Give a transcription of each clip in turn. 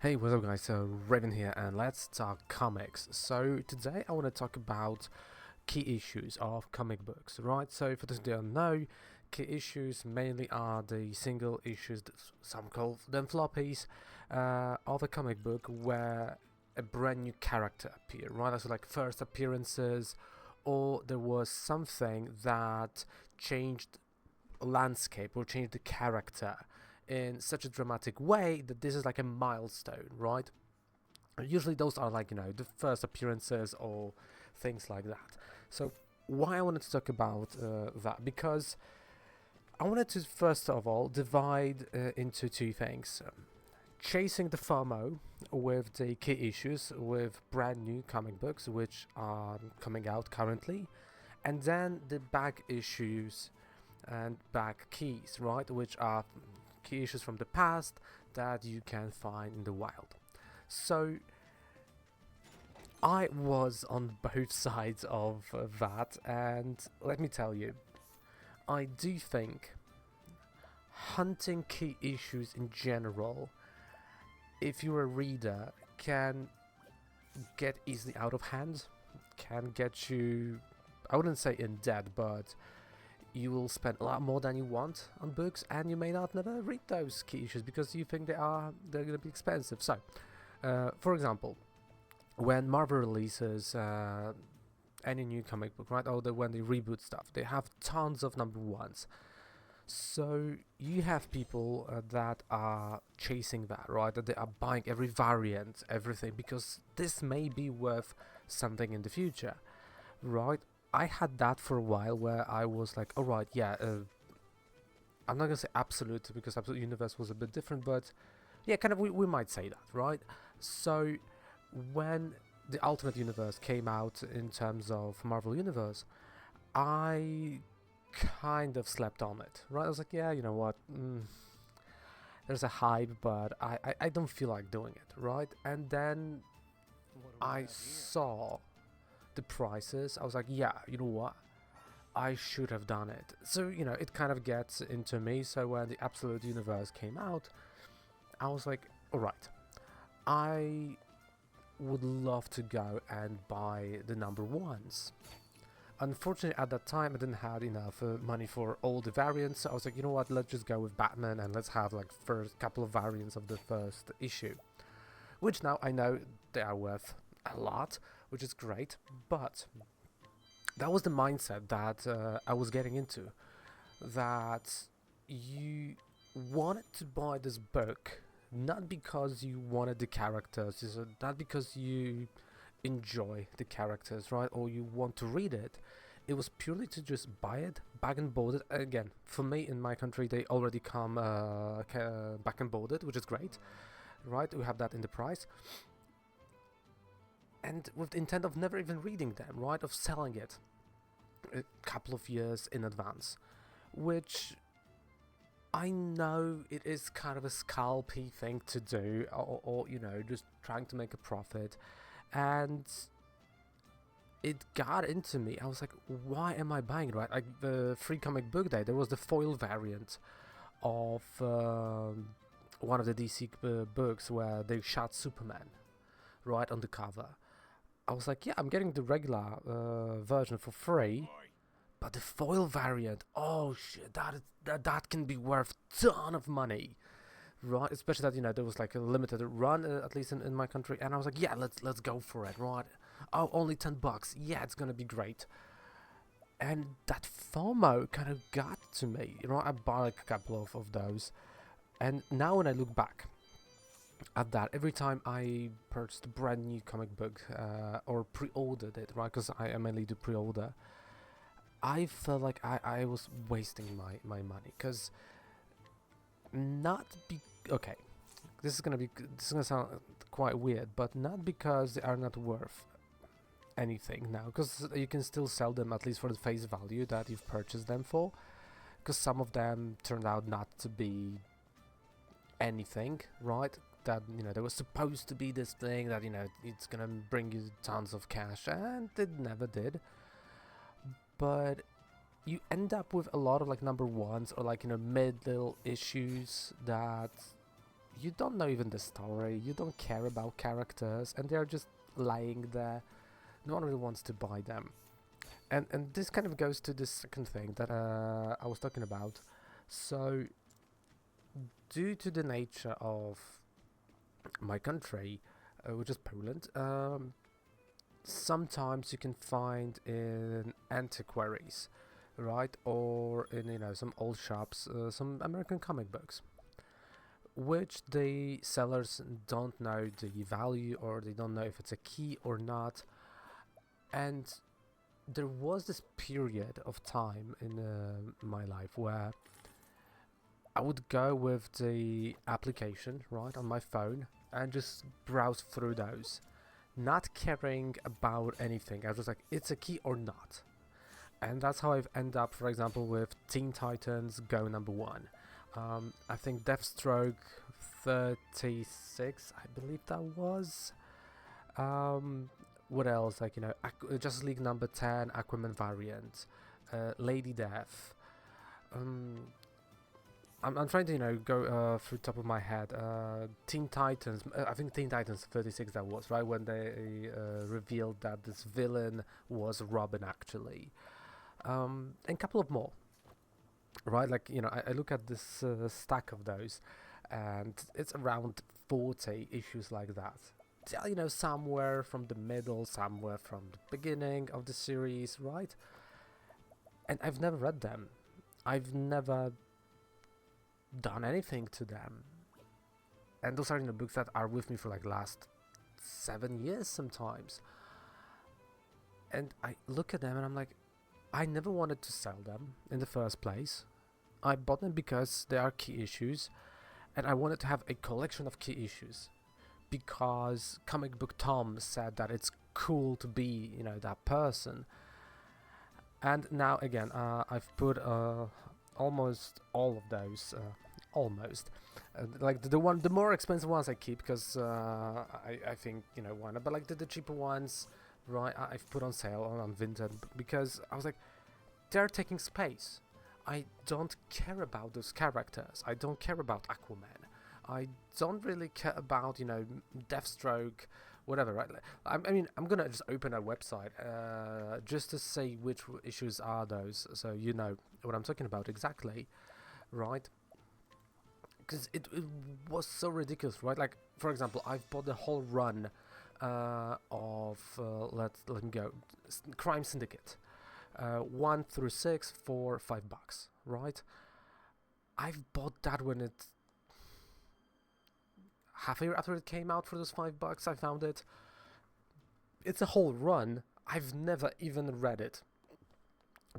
Hey, what's up guys, Raven here and let's talk comics. So today I want to talk about key issues of comic books, right? So for those who don't know, key issues mainly are the single issues, that some call them floppies, of a comic book where a brand new character appeared, right? So like first appearances, or there was something that changed landscape or changed the character in such a dramatic way that this is like a milestone, right? Usually those are like, the first appearances or things like that. So why I wanted to talk about that, because I wanted to first of all divide into two things. Chasing the FOMO with the key issues with brand new comic books which are coming out currently, and then the back issues and back keys, right, which are key issues from the past that you can find in the wild. So I was on both sides of that, and let me tell you, I do think hunting key issues in general, if you're a reader, can get easily out of hand, can get you, I wouldn't say in debt, but you will spend a lot more than you want on books, and you may not never read those key issues because you think they're going to be expensive. So, for example, when Marvel releases any new comic book, right, or when they reboot stuff, they have tons of number ones. So you have people that are chasing that, right? That they are buying every variant, everything, because this may be worth something in the future, right? I had that for a while where I was like, alright, yeah, I'm not gonna say absolute because Absolute Universe was a bit different, but yeah, kind of we might say that, right? So when the Ultimate Universe came out in terms of Marvel Universe, I kind of slept on it, right? I was like, yeah, you know what, there's a hype, but I don't feel like doing it, right? And then I saw the prices. I was like, yeah, you know what, I should have done it. So it kind of gets into me. So when the Absolute Universe came out, I was like, all right, I would love to go and buy the number ones. Unfortunately, at that time, I didn't have enough money for all the variants, so I was like, you know what, let's just go with Batman and let's have like first couple of variants of the first issue, which now I know they are worth a lot, which is great. But that was the mindset that I was getting into, that you wanted to buy this book not because you wanted the characters, not because you enjoy the characters, right, or you want to read it. It was purely to just buy it, back and board it. Again, for me in my country, they already come back and boarded, which is great, right? We have that in the price, and with the intent of never even reading them, right, of selling it a couple of years in advance, which I know it is kind of a scalpy thing to do, or just trying to make a profit. And it got into me. I was like, why am I buying it, right? Like the free comic book day, there was the foil variant of one of the DC books where they shot Superman right on the cover. I was like, yeah, I'm getting the regular version for free, but the foil variant, oh shit, that can be worth ton of money, right? Especially that there was like a limited run, at least in my country, and I was like, yeah, let's go for it, right? Oh, only $10, yeah, it's gonna be great. And that FOMO kind of got to me, I bought like a couple of those, and now when I look back at that, every time I purchased a brand new comic book or pre-ordered it, right, because I mainly do pre-order, I felt like I was wasting my money, because okay, this is gonna sound quite weird, but not because they are not worth anything now, because you can still sell them at least for the face value that you've purchased them for, because some of them turned out not to be anything, right? That there was supposed to be this thing that it's gonna bring you tons of cash, and it never did. But you end up with a lot of like number ones or like middle issues that you don't know even the story, you don't care about characters, and they're just lying there. No one really wants to buy them. And this kind of goes to the second thing that I was talking about. So, due to the nature of my country, which is Poland, sometimes you can find in antiquaries, right, or in some old shops, some American comic books, which the sellers don't know the value, or they don't know if it's a key or not. And there was this period of time in my life where I would go with the application, right, on my phone and just browse through those, not caring about anything. I was just like, it's a key or not. And that's how I've ended up, for example, with Teen Titans Go #1. I think Deathstroke 36, I believe that was. What else? Like, Justice League #10, Aquaman variant, Lady Death. I'm trying to, go through top of my head. Teen Titans, I think Teen Titans 36 that was, right? When they revealed that this villain was Robin, actually. And a couple of more, right? Like, I look at this stack of those, and it's around 40 issues like that. Somewhere from the middle, somewhere from the beginning of the series, right? And I've never read them. I've never done anything to them. And those are books that are with me for like last 7 years sometimes. And I look at them and I'm like, I never wanted to sell them in the first place. I bought them because they are key issues, and I wanted to have a collection of key issues because Comic Book Tom said that it's cool to be, that person. And now again, I've put almost all of those, like the more expensive ones I keep because I think why not? But like the cheaper ones, right? I've put on sale on vinted because I was like, they're taking space. I don't care about those characters. I don't care about Aquaman. I don't really care about Deathstroke, whatever, right? I mean, I'm gonna just open a website just to say which issues are those, so you know what I'm talking about exactly, right? Because it was so ridiculous, right? Like, for example, I've bought the whole run of let me go, Crime Syndicate, 1 through 6 for $5, right? I've bought that when it half a year after it came out for those $5. I found it. It's a whole run. I've never even read it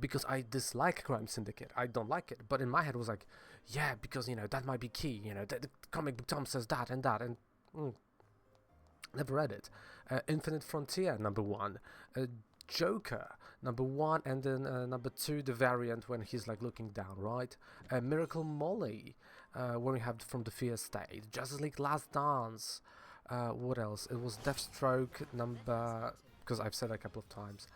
because I dislike Crime Syndicate. I don't like it. But in my head it was like, yeah, because that might be key. The Comic Book Tom says that and that, and never read it. Infinite Frontier #1. Joker #1, and then #2 the variant when he's like looking down, right? Miracle Molly, when we have from the Fear State. Justice League Last Dance. What else? It was Deathstroke because I've said it a couple of times.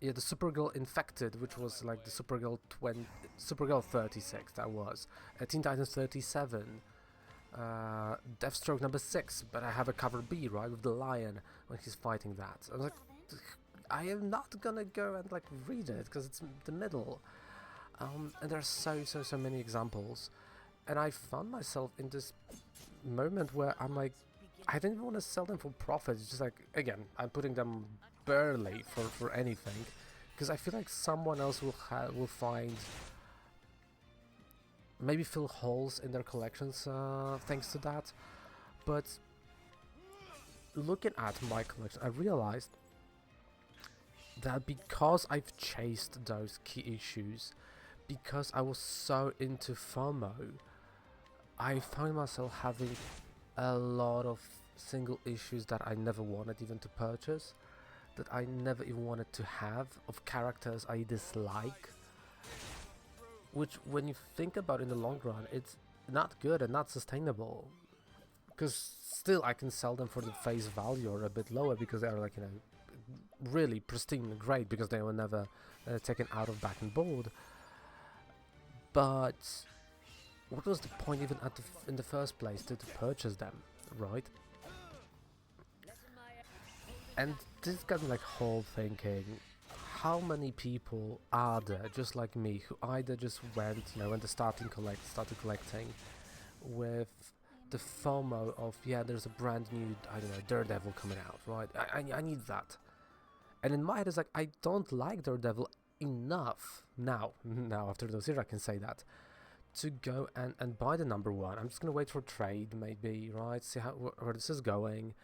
Yeah, the Supergirl Infected, which was like the Supergirl 36. That was Teen Titans 37. Deathstroke #6, but I have a cover B, right, with the lion when he's fighting that. I was like, I am not gonna go and like read it because it's the middle. And there's so many examples, and I found myself in this moment where I'm like, I didn't even want to sell them for profit. It's just like, again, I'm putting them barely for anything because I feel like someone else will find, maybe fill holes in their collections thanks to that. But looking at my collection, I realized that because I've chased those key issues, because I was so into FOMO, I found myself having a lot of single issues that I never wanted even to purchase, that I never even wanted to have, of characters I dislike, which when you think about it in the long run, it's not good and not sustainable, because still I can sell them for the face value or a bit lower because they are like, really pristine and great because they were never taken out of back and board. But what was the point even in the first place to purchase them, right? And this got me like whole thinking, how many people are there just like me who either just went, when they started collecting with the FOMO of, yeah, there's a brand new, I don't know, Daredevil coming out, right? I need that. And in my head it's like, I don't like Daredevil enough now after those years I can say that, to go and buy the number one. I'm just gonna wait for trade maybe, right? See where this is going.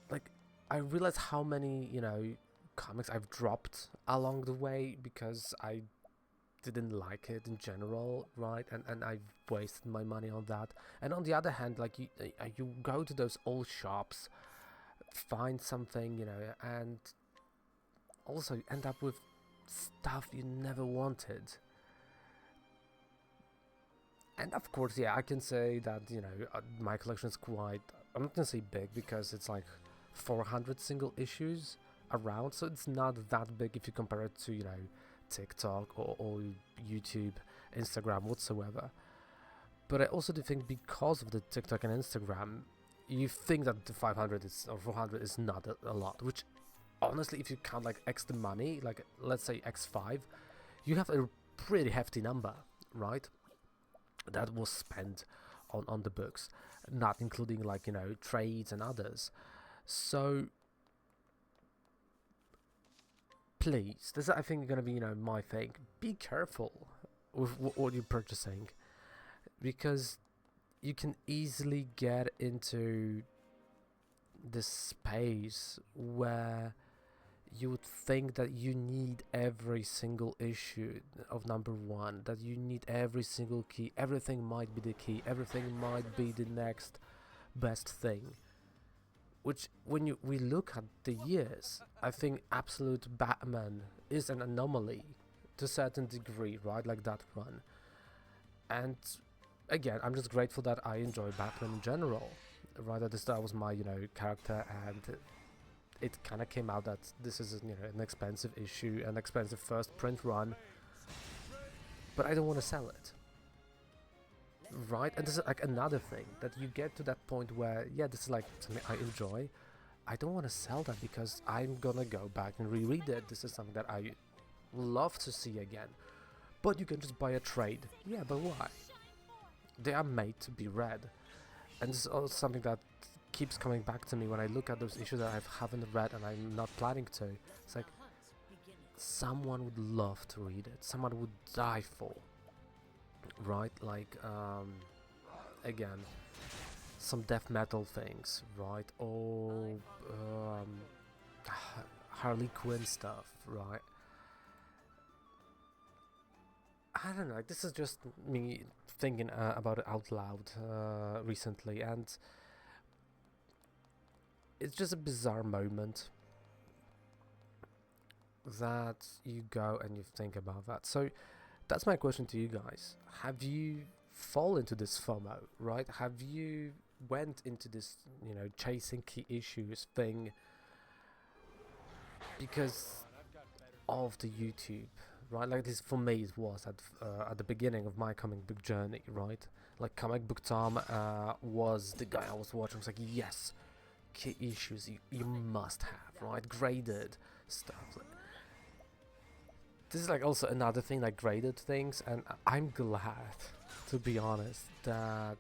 Like, I realize how many, comics I've dropped along the way because I didn't like it in general, right? And I've wasted my money on that. And on the other hand, like, you go to those old shops, find something, and also end up with stuff you never wanted. And of course, yeah, I can say that, my collection is quite, I'm not gonna say big because it's like 400 single issues around, so it's not that big if you compare it to, TikTok or YouTube, Instagram, whatsoever. But I also do think because of the TikTok and Instagram, you think that the 500 or 400 is not a lot, which honestly, if you count like X the money, like let's say X5, you have a pretty hefty number, right? That was spent on the books, not including like, trades and others. So please, this is, I think, gonna be, my thing. Be careful with what you're purchasing, because you can easily get into this space where you would think that you need every single issue of number one, that you need every single key, everything might be the key, everything might be the next best thing. Which, when we look at the years, I think Absolute Batman is an anomaly to a certain degree, right? Like that one. And again, I'm just grateful that I enjoy Batman in general. Right, that was my, character, and it kind of came out that this is, an expensive issue, an expensive first print run, but I don't want to sell it. Right, and this is like another thing, that you get to that point where, yeah, this is like something I enjoy. I don't want to sell that because I'm gonna go back and reread it. This is something that I love to see again. But you can just buy a trade. Yeah, but why? They are made to be read. And this is also something that keeps coming back to me when I look at those issues that I haven't read and I'm not planning to. It's like, someone would love to read it. Someone would die for. Right, like again, some death metal things, right, or Harley Quinn stuff, right? I don't know, like, this is just me thinking about it out loud recently, and it's just a bizarre moment that you go and you think about that. So that's my question to you guys. Have you fall into this FOMO, right? Have you went into this, chasing key issues thing because of the YouTube, right? Like, this for me it was at the beginning of my comic book journey, right? Like, Comic Book Tom was the guy I was watching. I was like, yes, key issues you must have, right? Graded stuff. Like, this is like also another thing, like graded things, and I'm glad, to be honest, that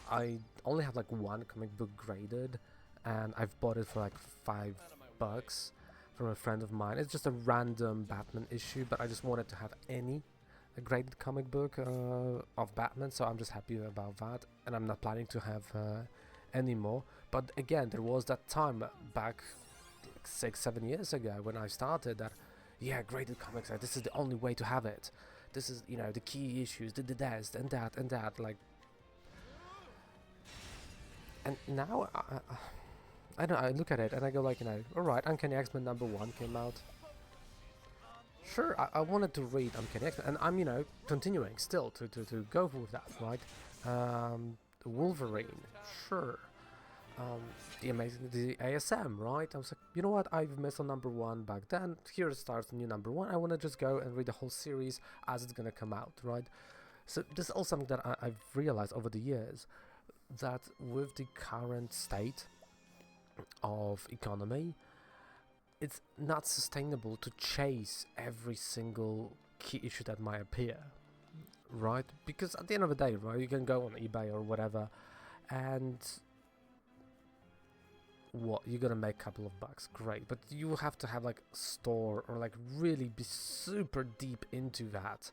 I only have like one comic book graded, and I've bought it for like $5 from a friend of mine. It's just a random Batman issue, but I just wanted to have a graded comic book of Batman, so I'm just happy about that, and I'm not planning to have any more. But again, there was that time back like 6-7 years ago when I started that, yeah, graded comics, this is the only way to have it. This is, the key issues, the this, and that, like. And now, I don't know, I look at it and I go like, alright, Uncanny X-Men #1 came out. Sure, I wanted to read Uncanny X-Men, and I'm, continuing still to go with that, right? Wolverine, sure. the ASM, right? I was like, you know what, I've missed on number 1 back then, here starts the new number 1, I want to just go and read the whole series as it's gonna come out, right? So this is also something that I've realized over the years, that with the current state of economy, it's not sustainable to chase every single key issue that might appear, right? Because at the end of the day, right, you can go on eBay or whatever, and what, you're gonna make a couple of bucks, great, but you have to have like a store or like really be super deep into that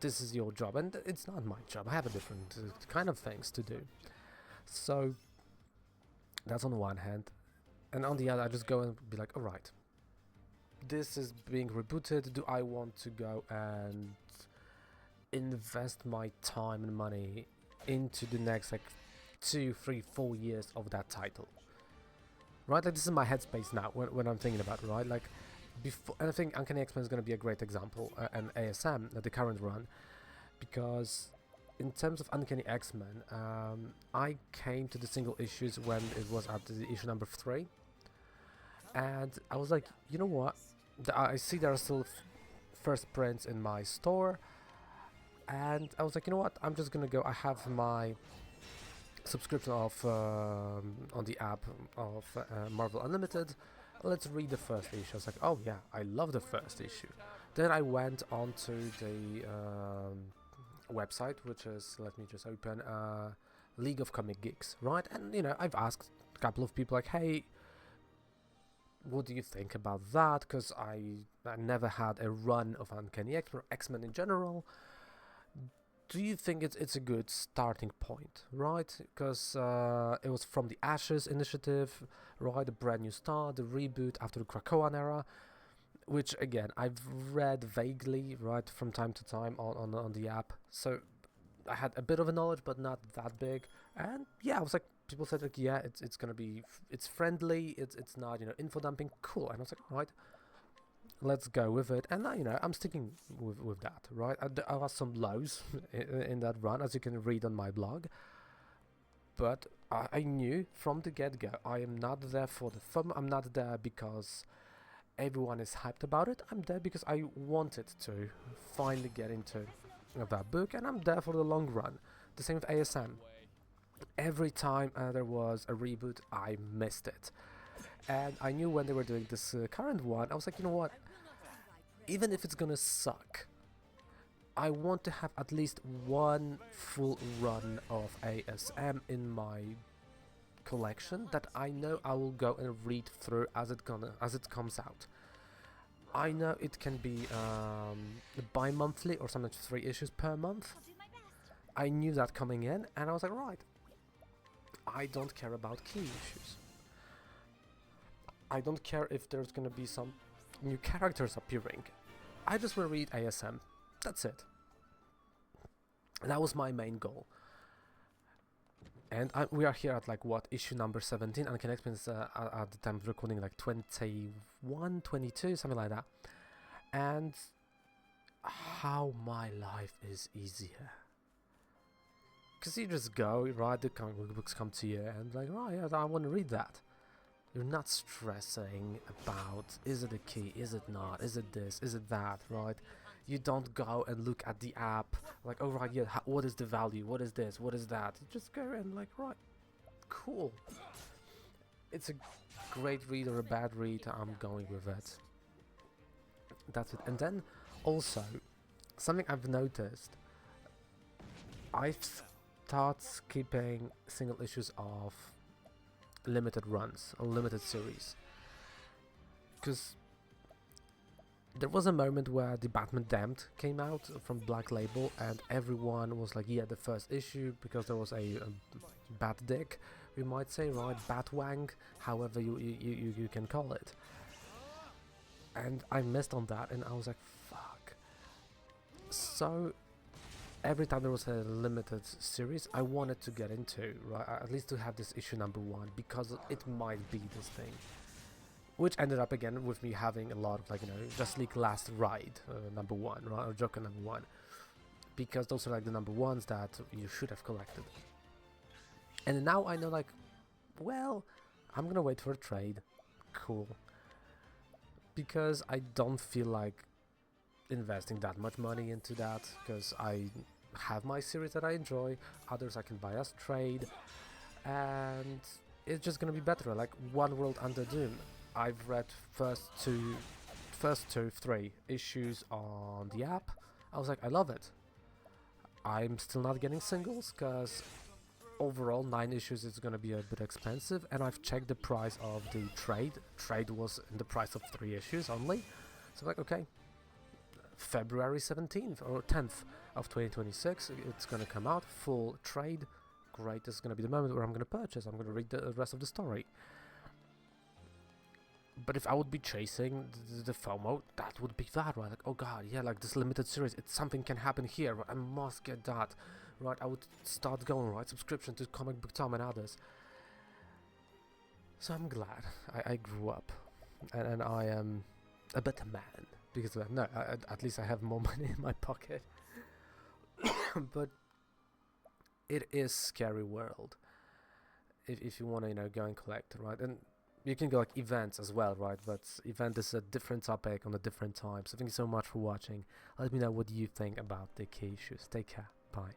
this is your job, and it's not my job. I have a different kind of things to do. So that's on the one hand, and on the other I just go and be like, all right, this is being rebooted, do I want to go and invest my time and money into the next like 2, 3, 4 years of that title, right? Like, this is my headspace now when I'm thinking about it, right? Like, before, and I think Uncanny X-Men is going to be a great example, and ASM, the current run, because in terms of Uncanny X-Men, I came to the single issues when it was at the issue number 3, and I was like, you know what, I see there are still first prints in my store, and I was like, you know what, I'm just gonna go, I have my subscription of on the app of Marvel Unlimited, let's read the first issue. I was like, oh yeah, I love the first issue. Then I went onto the website, which is, let me just open, League of Comic Geeks, right? And you know, I've asked a couple of people like, hey, what do you think about that? Because I never had a run of Uncanny X-Men or X-Men in general. Do you think it's a good starting point, right? Because it was from the Ashes initiative, right? The brand new start, the reboot after the Krakoan era, which again I've read vaguely, right, from time to time on the app. So I had a bit of a knowledge, but not that big. And yeah, I was like, people said like, yeah, it's gonna be, it's friendly, it's not, you know, info dumping, cool. And I was like, right, let's go with it, and you know, I'm sticking with that, right? I have some lows in that run, as you can read on my blog, but I knew from the get-go, I am not there for the fun, I'm not there because everyone is hyped about it, I'm there because I wanted to finally get into that book, and I'm there for the long run. The same with ASM. Every time there was a reboot, I missed it. And I knew when they were doing this current one, I was like, you know what, even if it's gonna suck, I want to have at least one full run of ASM in my collection that I know I will go and read through as it comes out. I know it can be bi-monthly or sometimes 3 issues per month. I knew that coming in, and I was like, right, I don't care about key issues. I don't care if there's gonna be some new characters appearing. I just will read ASM. That's it. That was my main goal. And we are here at like what, issue number 17, and Uncanny X-Men is at the time of recording like 21, 22, something like that. And how my life is easier. Because you just go, right, the comic books come to you, and like, oh yeah, I want to read that. You're not stressing about, is it a key, is it not, is it this, is it that, right? You don't go and look at the app, like, oh right, yeah, what is the value, what is this, what is that? You just go and like, right, cool. It's a great read or a bad read, I'm going with it. That's it. And then also, something I've noticed, I've started skipping single issues of limited runs or limited series, because there was a moment where the Batman Damned came out from Black Label, and everyone was like, yeah, the first issue, because there was a bat dick, we might say, right, Batwang, however you can call it, and I missed on that, and I was like, fuck. So every time there was a limited series, I wanted to get into, right, at least to have this issue number 1, because it might be this thing. Which ended up again with me having a lot of, like, you know, Just League Last Ride, number 1, right, or Joker number 1. Because those are like the number 1s that you should have collected. And now I know, like, well, I'm gonna wait for a trade. Cool. Because I don't feel like investing that much money into that, because I have my series that I enjoy, others I can buy as trade, and it's just gonna be better. Like One World Under Doom, I've read first two, three issues on the app. I was like, I love it. I'm still not getting singles because overall 9 issues is gonna be a bit expensive, and I've checked the price of the trade. Trade was in the price of 3 issues only. So I'm like, okay, February 17th or 10th of 2026, it's gonna come out, full trade. Great, this is gonna be the moment where I'm gonna purchase. I'm gonna read the rest of the story. But if I would be chasing the FOMO, that would be that, right? Like, oh god, yeah, like this limited series, something can happen here, right? I must get that, right? I would start going, right? Subscription to Comic Book Tom and others. So I'm glad I grew up, and I am a better man because of that. No, at least I have more money in my pocket. But it is scary world if you want to, go and collect, right? And you can go like events as well, right? But event is a different topic on a different time. So thank you so much for watching. Let me know what you think about the key issues. Take care. Bye.